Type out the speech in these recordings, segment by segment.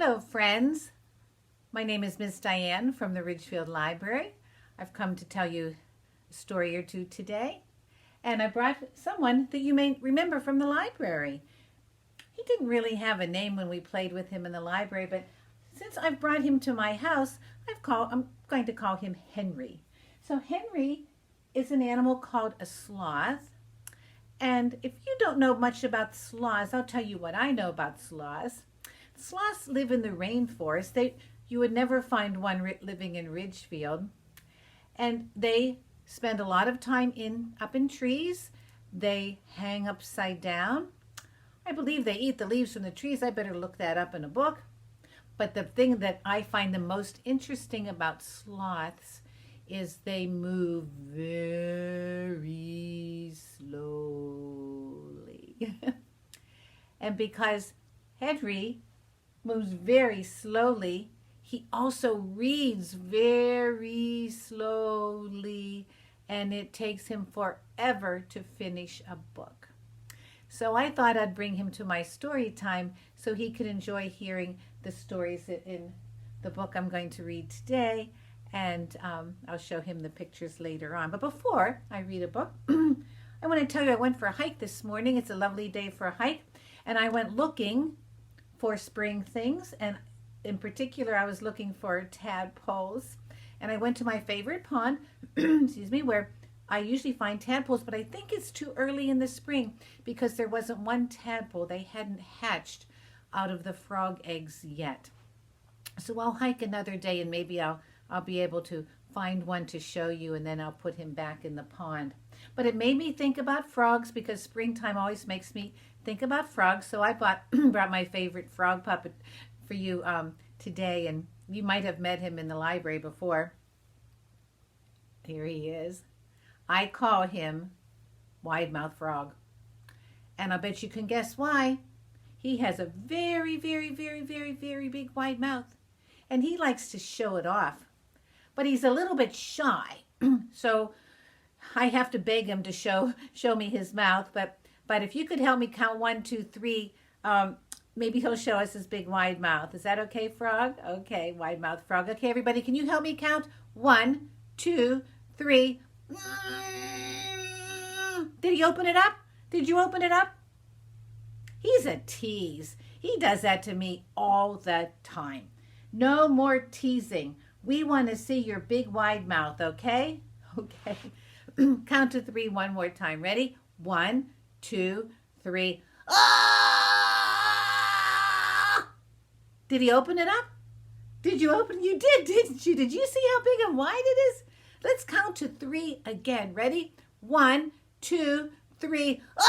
Hello, friends. My name is Miss Diane from the Ridgefield Library. I've come to tell you a story or two today, and I brought someone that you may remember from the library. He didn't really have a name when we played with him in the library, but since I've brought him to my house, I'm going to call him Henry. So Henry is an animal called a sloth. And if you don't know much about sloths, I'll tell you what I know about sloths. Sloths live in the rainforest. You would never find one living in Ridgefield. And they spend a lot of time up in trees. They hang upside down. I believe they eat the leaves from the trees. I better look that up in a book. But the thing that I find the most interesting about sloths is they move very slowly. And because Henry moves very slowly, he also reads very slowly, and it takes him forever to finish a book. So I thought I'd bring him to my story time so he could enjoy hearing the stories in the book I'm going to read today, and I'll show him the pictures later on. But before I read a book, I want to tell you I went for a hike this morning. It's a lovely day for a hike, and I went looking for spring things, and in particular I was looking for tadpoles, and I went to my favorite pond excuse me, where I usually find tadpoles, but I think it's too early in the spring because there wasn't one tadpole. They hadn't hatched out of the frog eggs yet. So I'll hike another day, and maybe I'll be able to find one to show you, and then I'll put him back in the pond. But it made me think about frogs because springtime always makes me think about frogs. So I brought my favorite frog puppet for you today, and you might have met him in the library before. Here he is. I call him Wide-Mouthed Frog. And I bet you can guess why. He has a very, very, very, very, very big wide mouth. And he likes to show it off. But he's a little bit shy. So I have to beg him to show me his mouth. But if you could help me count 1, 2, 3, maybe he'll show us his big wide mouth. Is that okay, Frog? Okay, Wide-Mouthed Frog. Okay, everybody, can you help me count? 1, 2, 3. Did he open it up? Did you open it up? He's a tease. He does that to me all the time. No more teasing. We want to see your big wide mouth, okay? Okay. Count to 3 one more time. Ready? 1, 2, 3. Ah! Did he open it up? Did you open? You did, didn't you? Did you see how big and wide it is? Let's count to 3 again. Ready? 1, 2, 3. Ah!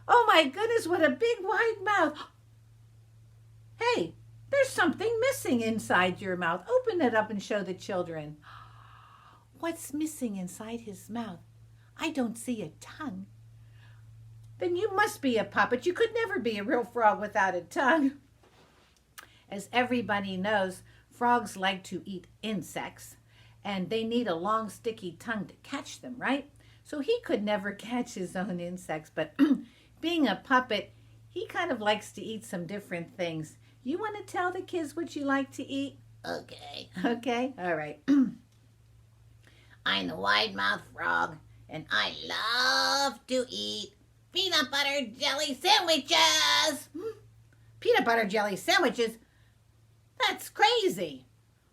Oh my goodness, what a big wide mouth. Hey, there's something missing inside your mouth. Open it up and show the children. What's missing inside his mouth? I don't see a tongue. Then you must be a puppet. You could never be a real frog without a tongue. As everybody knows, frogs like to eat insects, and they need a long, sticky tongue to catch them, right? So he could never catch his own insects, but being a puppet, he kind of likes to eat some different things. You want to tell the kids what you like to eat? Okay. Okay? All right. I'm the wide-mouthed frog, and I love to eat peanut butter jelly sandwiches. Peanut butter jelly sandwiches? That's crazy.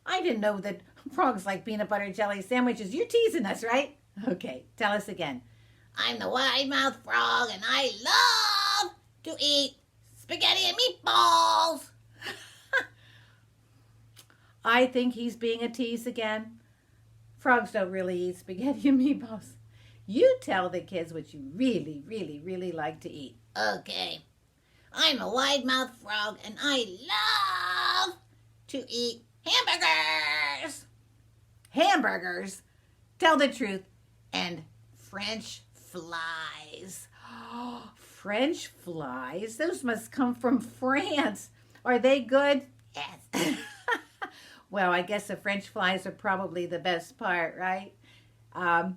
I didn't know that frogs like peanut butter jelly sandwiches. You're teasing us, right? Okay, tell us again. I'm the wide-mouthed frog, and I love to eat spaghetti and meatballs. I think he's being a tease again. Frogs don't really eat spaghetti and meatballs. You tell the kids what you really, really, really like to eat. Okay. I'm a wide-mouthed frog, and I love to eat hamburgers. Hamburgers? Tell the truth. And French flies. French flies? Those must come from France. Are they good? Yes. Well, I guess the French flies are probably the best part, right?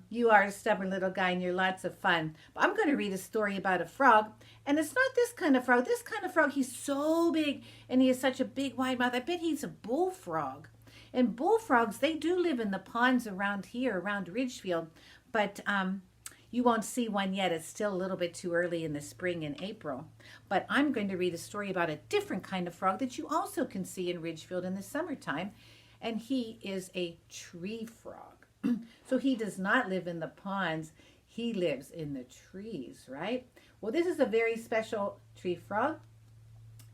You are a stubborn little guy and you're lots of fun. But I'm going to read a story about a frog. And it's not this kind of frog. This kind of frog, he's so big and he has such a big wide mouth. I bet he's a bullfrog. And bullfrogs, they do live in the ponds around here, around Ridgefield. But you won't see one yet. It's still a little bit too early in the spring in April. But I'm going to read a story about a different kind of frog that you also can see in Ridgefield in the summertime. And he is a tree frog. So he does not live in the ponds. He lives in the trees, right? Well, this is a very special tree frog.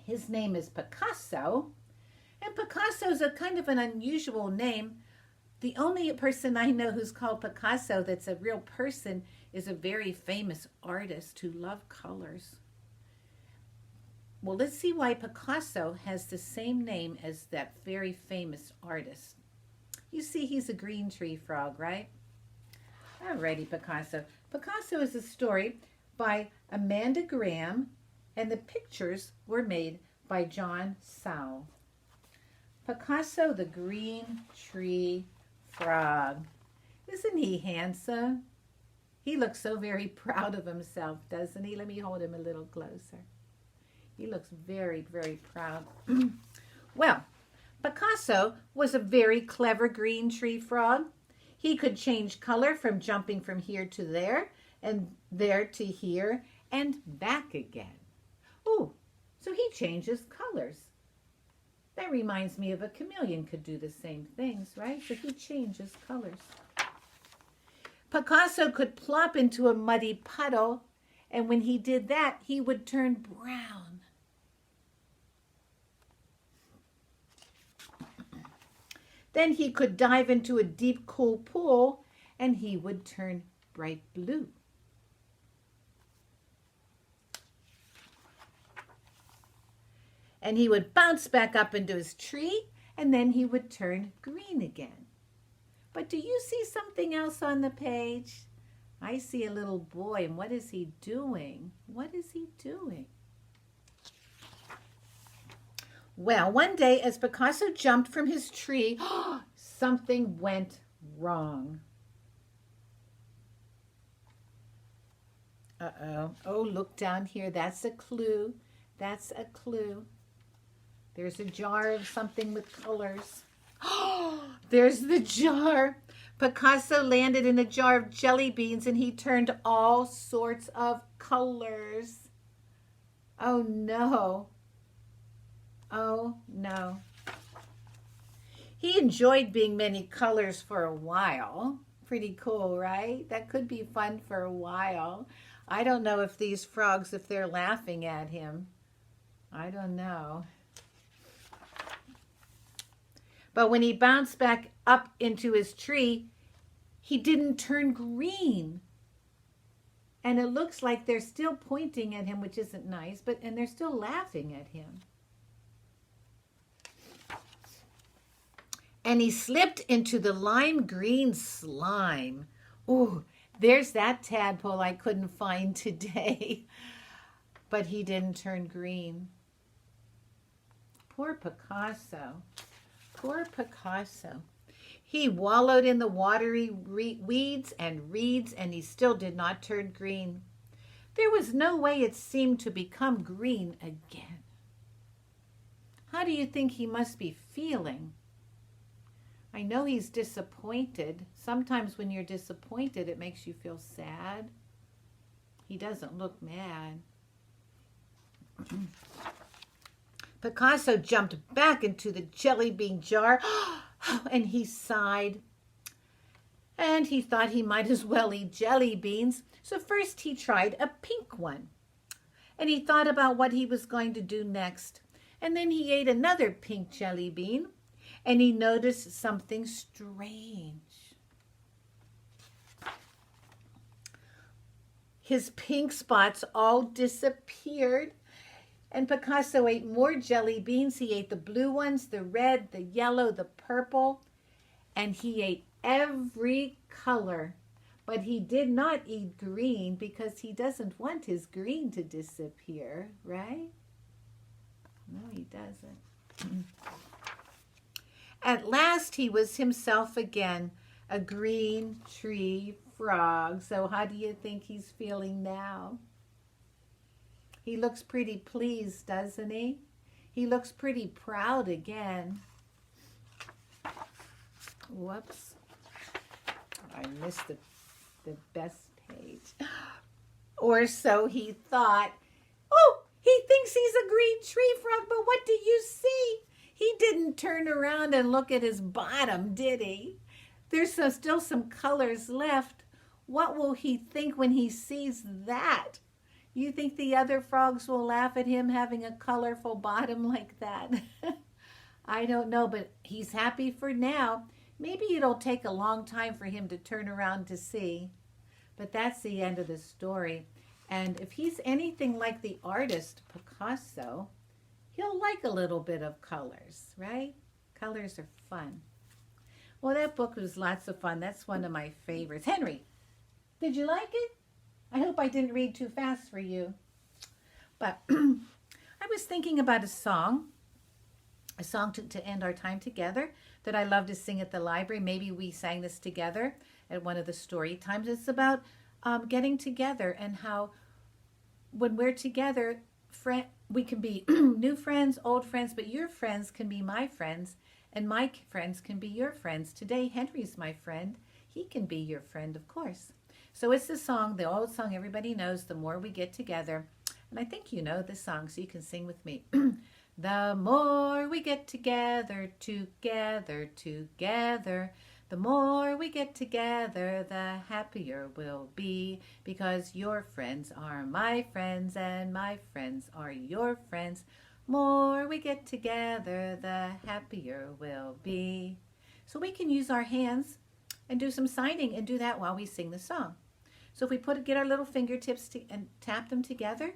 His name is Picasso. And Picasso is a kind of an unusual name. The only person I know who's called Picasso that's a real person is a very famous artist who loved colors. Well, let's see why Picasso has the same name as that very famous artist. You see, he's a green tree frog, right? Alrighty, Picasso. Picasso is a story by Amanda Graham, and the pictures were made by John Sowell. Picasso, the green tree frog. Isn't he handsome? He looks so very proud of himself, doesn't he? Let me hold him a little closer. He looks very, very proud. Well, Picasso was a very clever green tree frog. He could change color from jumping from here to there and there to here and back again. Oh, so he changes colors. That reminds me of a chameleon could do the same things, right? So he changes colors. Picasso could plop into a muddy puddle, and when he did that, he would turn brown. Then he could dive into a deep, cool pool, and he would turn bright blue. And he would bounce back up into his tree, and then he would turn green again. But do you see something else on the page? I see a little boy, and what is he doing? What is he doing? Well, one day as Picasso jumped from his tree, something went wrong. Uh-oh. Oh, look down here. That's a clue. That's a clue. There's a jar of something with colors. There's the jar. Picasso landed in a jar of jelly beans and he turned all sorts of colors. Oh no. Oh no. He enjoyed being many colors for a while. Pretty cool, right? That could be fun for a while. I don't know if these frogs, if they're laughing at him. I don't know. But when he bounced back up into his tree, he didn't turn green. And it looks like they're still pointing at him, which isn't nice, and they're still laughing at him. And he slipped into the lime green slime. Ooh, there's that tadpole I couldn't find today. But he didn't turn green. Poor Picasso. Poor Picasso. He wallowed in the watery weeds and reeds, and he still did not turn green. There was no way it seemed to become green again. How do you think he must be feeling? I know he's disappointed. Sometimes when you're disappointed, it makes you feel sad. He doesn't look mad. Picasso jumped back into the jelly bean jar and he sighed. And he thought he might as well eat jelly beans. So first he tried a pink one. And he thought about what he was going to do next. And then he ate another pink jelly bean. And he noticed something strange. His pink spots all disappeared. And Picasso ate more jelly beans. He ate the blue ones, the red, the yellow, the purple. And he ate every color. But he did not eat green because he doesn't want his green to disappear, right? No, he doesn't. At last he was himself again, a green tree frog. So how do you think he's feeling now? He looks pretty pleased, doesn't he? He looks pretty proud again. Whoops. I missed the best page. Or so he thought. Oh, he thinks he's a green tree frog, but what do you see? He didn't turn around and look at his bottom, did he? There's still some colors left. What will he think when he sees that? You think the other frogs will laugh at him having a colorful bottom like that? I don't know, but he's happy for now. Maybe it'll take a long time for him to turn around to see. But that's the end of the story. And if he's anything like the artist Picasso, he'll like a little bit of colors, right? Colors are fun. Well, that book was lots of fun. That's one of my favorites. Henry, did you like it? I hope I didn't read too fast for you. But I was thinking about a song to end our time together that I love to sing at the library. Maybe we sang this together at one of the story times. It's about getting together and how when we're together, we can be new friends, old friends, but your friends can be my friends and my friends can be your friends. Today, Henry's my friend. He can be your friend, of course. So it's the old song everybody knows, The More We Get Together. And I think you know this song, so you can sing with me. The more we get together, together, together, the more we get together, the happier we'll be, because your friends are my friends and my friends are your friends. More we get together, the happier we'll be. So we can use our hands and do some signing and do that while we sing the song. So if we get our little fingertips and tap them together,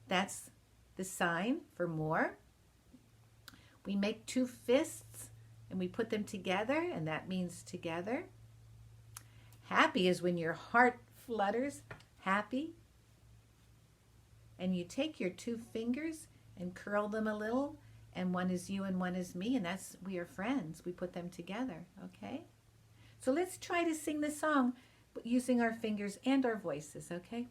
that's the sign for more. We make two fists and we put them together, and that means together. Happy is when your heart flutters, happy. And you take your two fingers and curl them a little, and one is you and one is me, and we are friends. We put them together, okay? So let's try to sing the song using our fingers and our voices, okay?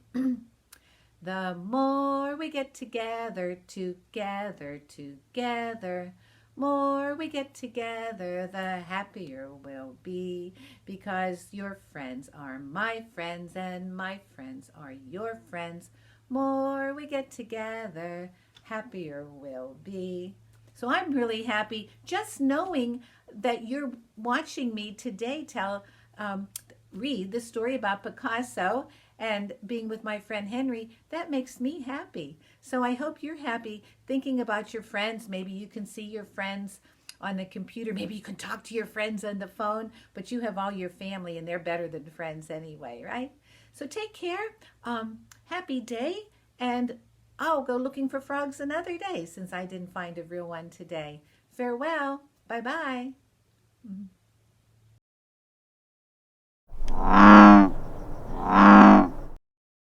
The more we get together, together, together, more we get together, the happier we'll be, because your friends are my friends and my friends are your friends. More we get together, happier we'll be. So I'm really happy just knowing that you're watching me today read the story about Picasso and being with my friend Henry. That makes me happy. So I hope you're happy thinking about your friends. Maybe you can see your friends on the computer. Maybe you can talk to your friends on the phone, but you have all your family and they're better than friends anyway, right? So take care. Happy day, and I'll go looking for frogs another day since I didn't find a real one today. Farewell. Bye-bye.